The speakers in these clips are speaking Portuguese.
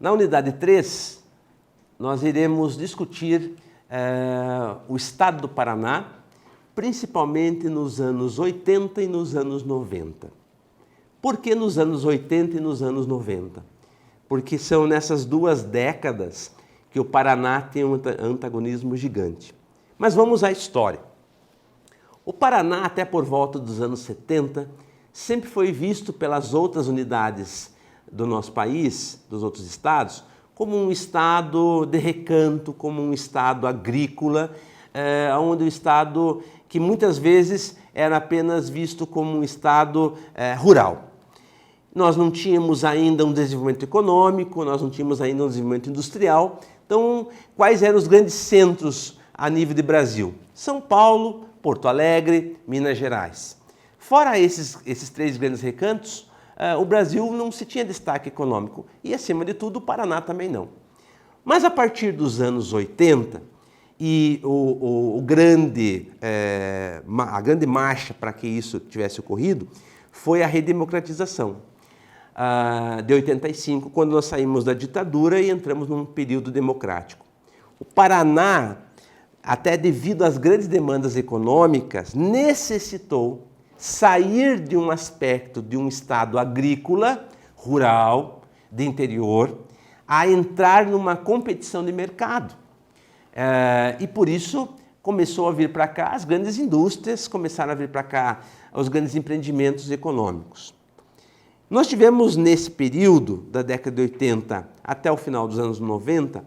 Na unidade 3, nós iremos discutir o estado do Paraná, principalmente nos anos 80 e nos anos 90. Por que nos anos 80 e nos anos 90? Porque são nessas duas décadas que o Paraná tem um antagonismo gigante. Mas vamos à história. O Paraná, até por volta dos anos 70, sempre foi visto pelas outras unidades do nosso país, dos outros estados, como um estado de recanto, como um estado agrícola, onde o estado que muitas vezes era apenas visto como um estado rural. Nós não tínhamos ainda um desenvolvimento econômico, nós não tínhamos ainda um desenvolvimento industrial. Então, quais eram os grandes centros a nível de Brasil? São Paulo, Porto Alegre, Minas Gerais. Fora esses três grandes recantos, o Brasil não se tinha destaque econômico e, acima de tudo, o Paraná também não. Mas a partir dos anos 80, e a grande marcha para que isso tivesse ocorrido foi a redemocratização de 85, quando nós saímos da ditadura e entramos num período democrático. O Paraná, até devido às grandes demandas econômicas, necessitou sair de um aspecto de um estado agrícola, rural, de interior, a entrar numa competição de mercado. E por isso começou a vir para cá as grandes indústrias, começaram a vir para cá os grandes empreendimentos econômicos. Nós tivemos nesse período, da década de 80 até o final dos anos 90,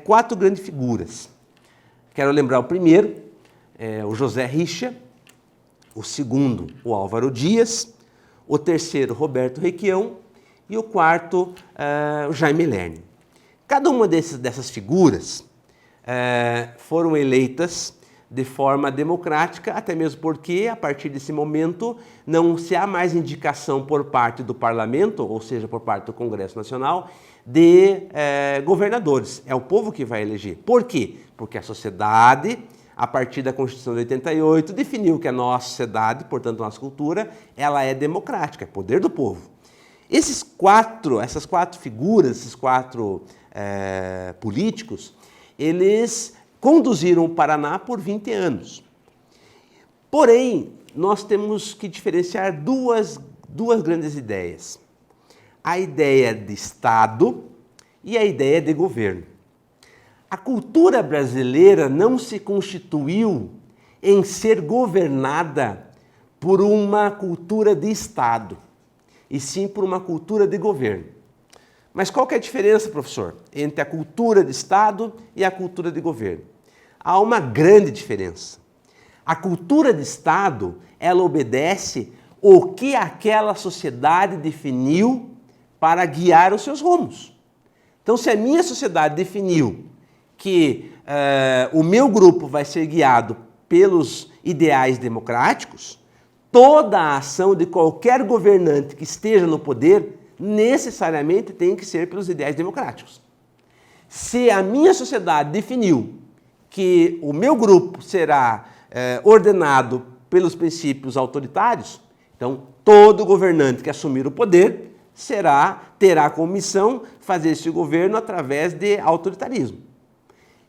quatro grandes figuras. Quero lembrar o primeiro, o José Richa, o segundo, o Álvaro Dias, o terceiro, Roberto Requião, e o quarto, o Jaime Lerner. Cada uma dessas figuras foram eleitas de forma democrática, até mesmo porque, a partir desse momento, não se há mais indicação por parte do Parlamento, ou seja, por parte do Congresso Nacional, de governadores. É o povo que vai eleger. Por quê? Porque a sociedade, a partir da Constituição de 88, definiu que a nossa sociedade, portanto a nossa cultura, ela é democrática, é poder do povo. Essas quatro figuras, esses quatro políticos, eles conduziram o Paraná por 20 anos. Porém, nós temos que diferenciar duas grandes ideias. A ideia de Estado e a ideia de governo. A cultura brasileira não se constituiu em ser governada por uma cultura de Estado, e sim por uma cultura de governo. Mas qual que é a diferença, professor, entre a cultura de Estado e a cultura de governo? Há uma grande diferença. A cultura de Estado, ela obedece o que aquela sociedade definiu para guiar os seus rumos. Então, se a minha sociedade definiu que o meu grupo vai ser guiado pelos ideais democráticos, toda a ação de qualquer governante que esteja no poder necessariamente tem que ser pelos ideais democráticos. Se a minha sociedade definiu que o meu grupo será ordenado pelos princípios autoritários, então todo governante que assumir o poder terá como missão fazer esse governo através de autoritarismo.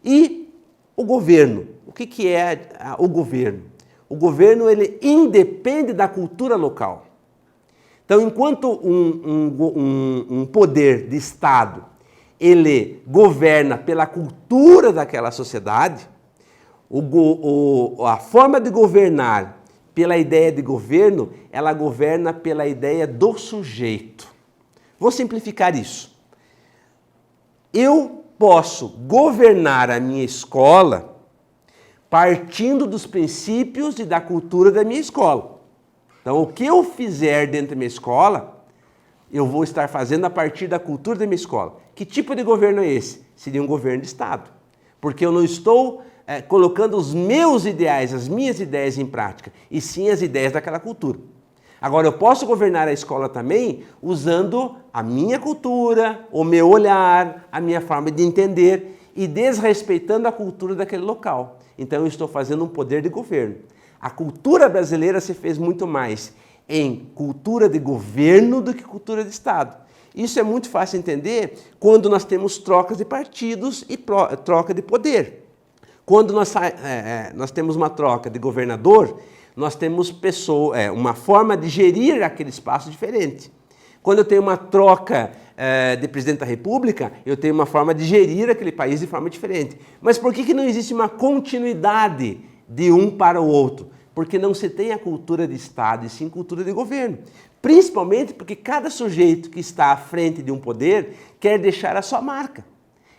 E o governo, o que é o governo? O governo, ele independe da cultura local. Então, enquanto um poder de Estado, ele governa pela cultura daquela sociedade, a forma de governar pela ideia de governo, ela governa pela ideia do sujeito. Vou simplificar isso. Eu posso governar a minha escola partindo dos princípios e da cultura da minha escola. Então, o que eu fizer dentro da minha escola, eu vou estar fazendo a partir da cultura da minha escola. Que tipo de governo é esse? Seria um governo de Estado. Porque eu não estou colocando os meus ideais, as minhas ideias em prática, e sim as ideias daquela cultura. Agora, eu posso governar a escola também usando a minha cultura, o meu olhar, a minha forma de entender e desrespeitando a cultura daquele local. Então, eu estou fazendo um poder de governo. A cultura brasileira se fez muito mais em cultura de governo do que cultura de Estado. Isso é muito fácil de entender quando nós temos trocas de partidos e troca de poder. Quando nós temos uma troca de governador, nós temos uma forma de gerir aquele espaço diferente. Quando eu tenho uma troca de presidente da República, eu tenho uma forma de gerir aquele país de forma diferente. Mas por que não existe uma continuidade de um para o outro? Porque não se tem a cultura de Estado e sim cultura de governo. Principalmente porque cada sujeito que está à frente de um poder quer deixar a sua marca.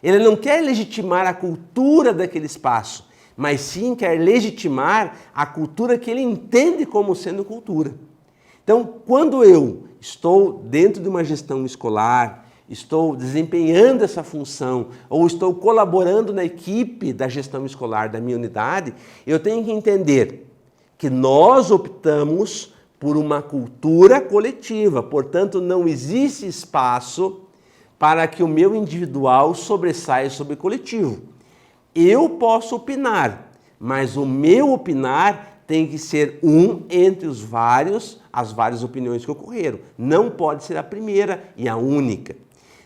Ele não quer legitimar a cultura daquele espaço, mas sim quer legitimar a cultura que ele entende como sendo cultura. Então, quando eu estou dentro de uma gestão escolar, estou desempenhando essa função ou estou colaborando na equipe da gestão escolar da minha unidade, eu tenho que entender que nós optamos por uma cultura coletiva, portanto, não existe espaço para que o meu individual sobressaia sobre o coletivo. Eu posso opinar, mas o meu opinar tem que ser entre as várias opiniões que ocorreram. Não pode ser a primeira e a única.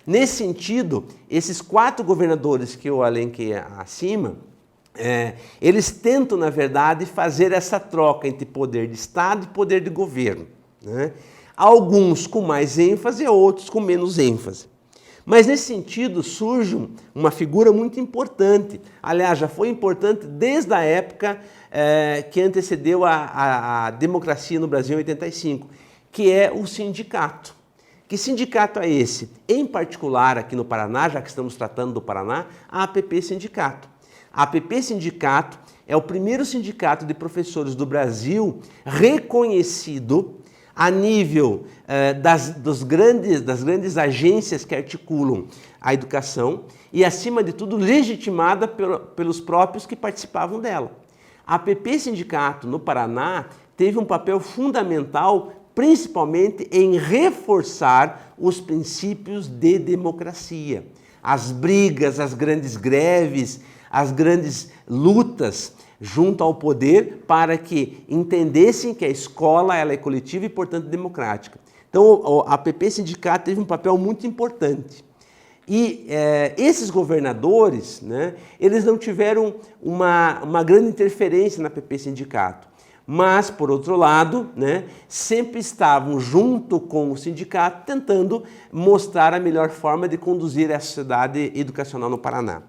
Nesse sentido, esses 4 governadores que eu elenquei acima, eles tentam, na verdade, fazer essa troca entre poder de Estado e poder de governo, né? Alguns com mais ênfase, outros com menos ênfase. Mas nesse sentido surge uma figura muito importante. Aliás, já foi importante desde a época que antecedeu a democracia no Brasil em 85, que é o sindicato. Que sindicato é esse? Em particular, aqui no Paraná, já que estamos tratando do Paraná, a APP Sindicato. A APP Sindicato é o primeiro sindicato de professores do Brasil reconhecido a nível das grandes agências que articulam a educação e, acima de tudo, legitimada pelos próprios que participavam dela. A APP Sindicato, no Paraná, teve um papel fundamental, principalmente em reforçar os princípios de democracia. As brigas, as grandes greves, as grandes lutas junto ao poder para que entendessem que a escola ela é coletiva e, portanto, democrática. Então, a APP Sindicato teve um papel muito importante. E esses governadores, né, eles não tiveram uma grande interferência na APP Sindicato, mas, por outro lado, né, sempre estavam junto com o sindicato tentando mostrar a melhor forma de conduzir a sociedade educacional no Paraná.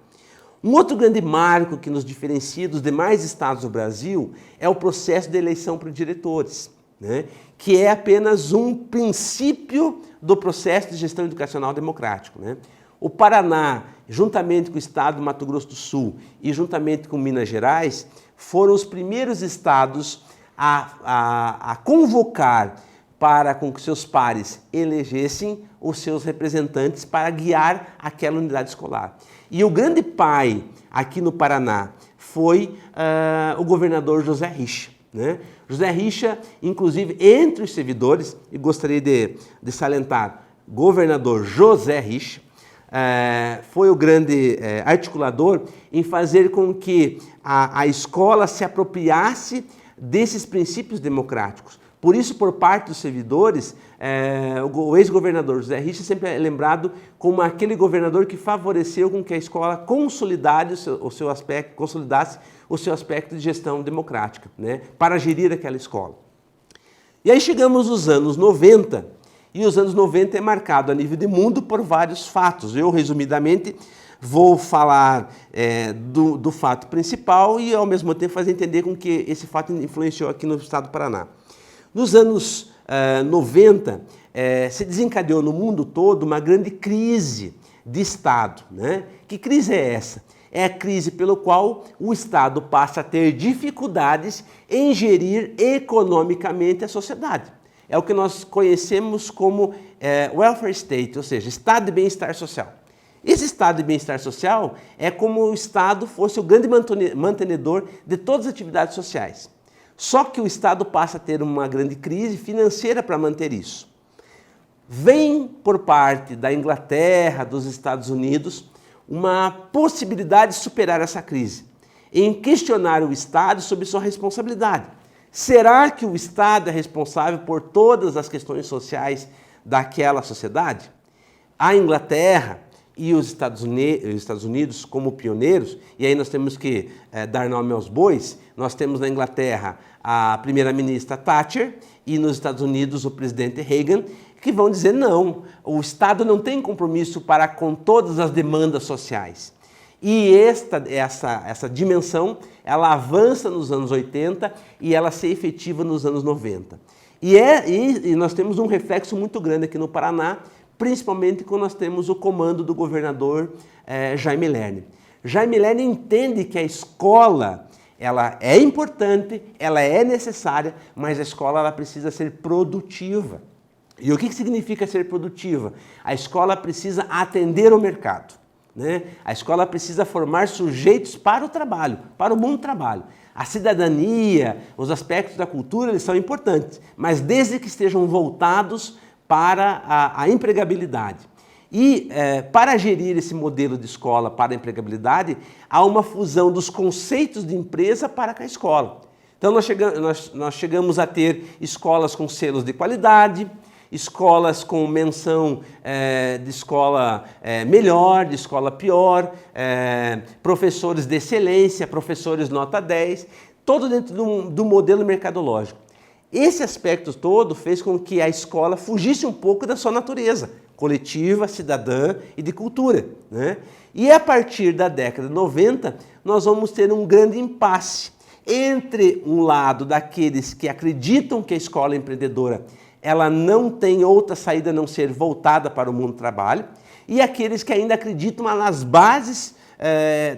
Um outro grande marco que nos diferencia dos demais estados do Brasil é o processo de eleição para diretores, né? Que é apenas um princípio do processo de gestão educacional democrático, né? O Paraná, juntamente com o estado do Mato Grosso do Sul e juntamente com Minas Gerais, foram os primeiros estados a convocar para com que seus pares elegessem os seus representantes para guiar aquela unidade escolar. E o grande pai aqui no Paraná foi o governador José Richa, né? José Richa, inclusive, entre os servidores, e gostaria de salientar, governador José Richa, foi o grande articulador em fazer com que a escola se apropriasse desses princípios democráticos. Por isso, por parte dos servidores, o ex-governador José Richa sempre é lembrado como aquele governador que favoreceu com que a escola consolidasse o seu aspecto de gestão democrática, né, para gerir aquela escola. E aí chegamos nos anos 90, e os anos 90 é marcado a nível de mundo por vários fatos. Eu, resumidamente, vou falar do fato principal e, ao mesmo tempo, fazer entender com que esse fato influenciou aqui no estado do Paraná. Nos anos 90, se desencadeou no mundo todo uma grande crise de Estado, né? Que crise é essa? É a crise pelo qual o Estado passa a ter dificuldades em gerir economicamente a sociedade. É o que nós conhecemos como welfare state, ou seja, estado de bem-estar social. Esse estado de bem-estar social é como o Estado fosse o grande mantenedor de todas as atividades sociais. Só que o Estado passa a ter uma grande crise financeira para manter isso. Vem por parte da Inglaterra, dos Estados Unidos, uma possibilidade de superar essa crise, em questionar o Estado sobre sua responsabilidade. Será que o Estado é responsável por todas as questões sociais daquela sociedade? A Inglaterra e os Estados Unidos como pioneiros, e aí nós temos que dar nome aos bois. Nós temos na Inglaterra a primeira-ministra Thatcher e nos Estados Unidos o presidente Reagan, que vão dizer não, o Estado não tem compromisso para com todas as demandas sociais. E essa dimensão, ela avança nos anos 80 e ela se efetiva nos anos 90. E nós temos um reflexo muito grande aqui no Paraná, principalmente quando nós temos o comando do governador Jaime Lerner. Jaime Lerner entende que a escola, ela é importante, ela é necessária, mas a escola ela precisa ser produtiva. E o que significa ser produtiva? A escola precisa atender o mercado, né? A escola precisa formar sujeitos para o trabalho, para o mundo do trabalho. A cidadania, os aspectos da cultura, eles são importantes, mas desde que estejam voltados para a empregabilidade. E para gerir esse modelo de escola para a empregabilidade, há uma fusão dos conceitos de empresa para com a escola. Então nós chegamos a ter escolas com selos de qualidade, escolas com menção de escola melhor, de escola pior, professores de excelência, professores nota 10, todo dentro do modelo mercadológico. Esse aspecto todo fez com que a escola fugisse um pouco da sua natureza coletiva, cidadã e de cultura, né? E a partir da década de 90, nós vamos ter um grande impasse entre um lado daqueles que acreditam que a escola empreendedora ela não tem outra saída a não ser voltada para o mundo do trabalho, e aqueles que ainda acreditam nas bases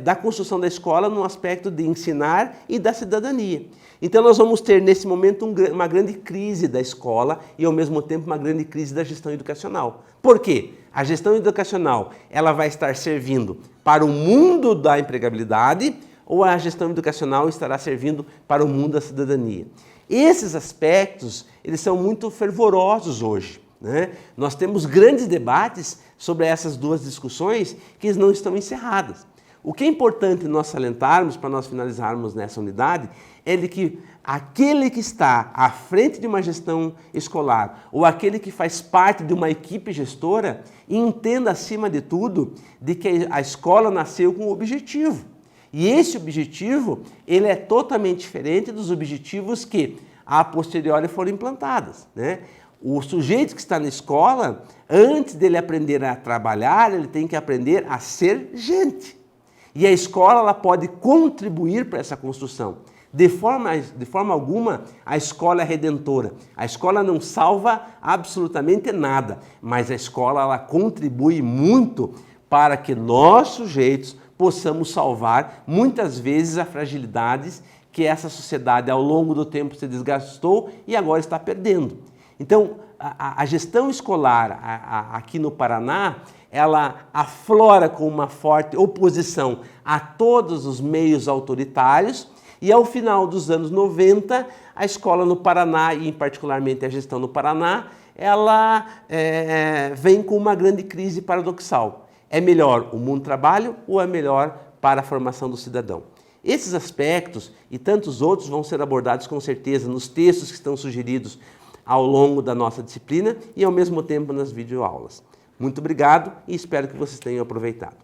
da construção da escola no aspecto de ensinar e da cidadania. Então nós vamos ter nesse momento uma grande crise da escola e ao mesmo tempo uma grande crise da gestão educacional. Por quê? A gestão educacional ela vai estar servindo para o mundo da empregabilidade ou a gestão educacional estará servindo para o mundo da cidadania. Esses aspectos, eles são muito fervorosos hoje, né? Nós temos grandes debates sobre essas duas discussões que não estão encerradas. O que é importante nós salientarmos, para nós finalizarmos nessa unidade, é de que aquele que está à frente de uma gestão escolar ou aquele que faz parte de uma equipe gestora, entenda acima de tudo de que a escola nasceu com um objetivo. E esse objetivo, ele é totalmente diferente dos objetivos que a posteriori foram implantados, né? O sujeito que está na escola, antes dele aprender a trabalhar, ele tem que aprender a ser gente. E a escola ela pode contribuir para essa construção. De forma alguma, a escola é redentora. A escola não salva absolutamente nada, mas a escola ela contribui muito para que nós, sujeitos, possamos salvar, muitas vezes, as fragilidades que essa sociedade, ao longo do tempo, se desgastou e agora está perdendo. Então, a gestão escolar aqui no Paraná, ela aflora com uma forte oposição a todos os meios autoritários e, ao final dos anos 90, a escola no Paraná, e particularmente a gestão no Paraná, ela vem com uma grande crise paradoxal. É melhor o mundo do trabalho ou é melhor para a formação do cidadão? Esses aspectos e tantos outros vão ser abordados com certeza nos textos que estão sugeridos ao longo da nossa disciplina e ao mesmo tempo nas videoaulas. Muito obrigado e espero que vocês tenham aproveitado.